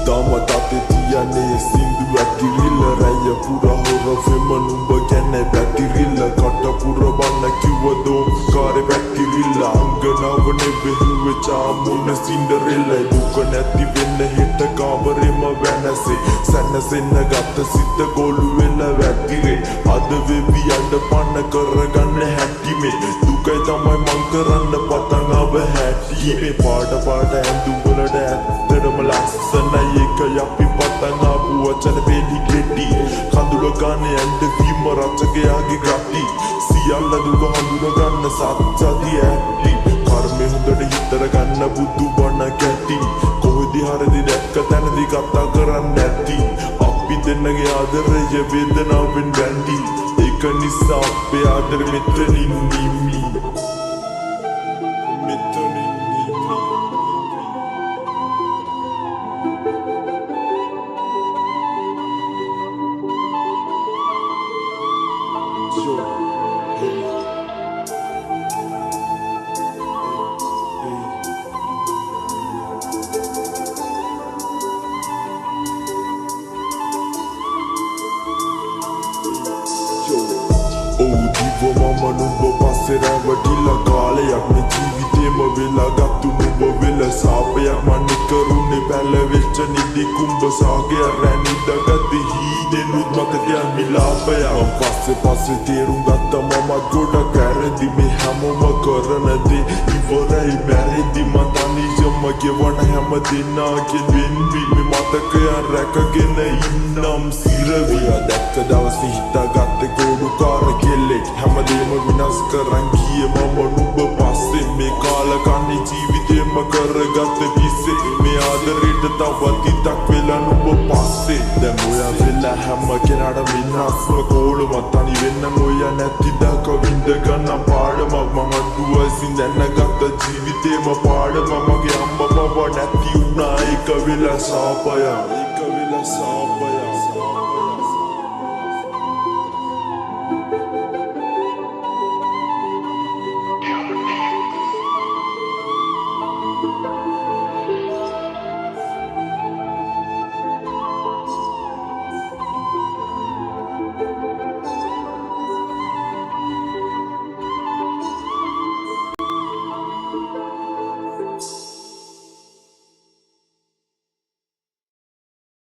Dama tate tiyane sindu atirilla raya pura hora femanumba ganne batirilla katta pura banna kiwa dom kare batirilla anganavane behuwe chamunna cinderella duka නැති වෙන්න හෙට කාමරෙම වෙනසේ සැනසෙන්න ගත්ත සිත ගොළු වෙලා වැතිරේ අද වෙවි යන්න පන්න කරගන්න හැටි මේ දුකයි තමයි මං කරන්න පතන් ආව හැටි මේ පාට පාට ඇඳුම් වලට ඇත්තටම ලස්සනයි ඒක යපි පතන් ආපු වචන වෙලි කෙටි කඳුල ගන්න යන්න වීම රචකයාගේ ගති සියල්ල දුක හඳුන ගන්න සත්‍යදී ඇති කර්මෙ හොඳට හිතර ගන්න බුදු බණ කැටි කොහෙදි හරිදි දැක්ක තැනදී කතා කරන්න නැති අපි දෙන්නගේ ආදරය වේදනාවෙන් බැඳි ඒක නිසා අපේ ආදර මෙතනින් නිමි Mama numba passe rැවටිලා කාලයක් මේ ජීවිතේම වෙලා ගත්තු නුඹ වෙල සාපයක් මන් කරුනේ පැලවෙච්ච නිදි කුඹ සාගය රැනිදගති හීනෙනුත් මතකයන් විලාපයක් පස්සේ තේරුම් ගත්ත මම ගොඩක් වැරදි මේ හැමෝම කරන දේ ඉවරයි මැරෙද්දි මං තනියම ගෙවන හැම දිනාගෙන් වෙන්වි මේ මතකයන් රැකගෙන ඉන්නම් සිරවිය දැක්ක දවසේ හිතාගත්තේ ගොඩුකාර කෙල්ලෙක් හැමදේම විනාශ කරන් ගියේ මම නුඹ පස්සේ මේ කාලකන්ණි ජීවිතේම කරගත්ත විසේ මේ ආදරෙට තවත් ඉතක් වෙලා නුඹ පස්සේ දැන් ඔයා වෙලා හැම කෙනාට විනාශම කෝලම තනි වෙන්න ඔයා නැති දක විඳ ගන්න පාඩමක් මම දුවසින් දැනගත්ත ජීවිතේම පාඩම මගේ අම්මා බව නැති වුණා ඒක වෙලා සාපය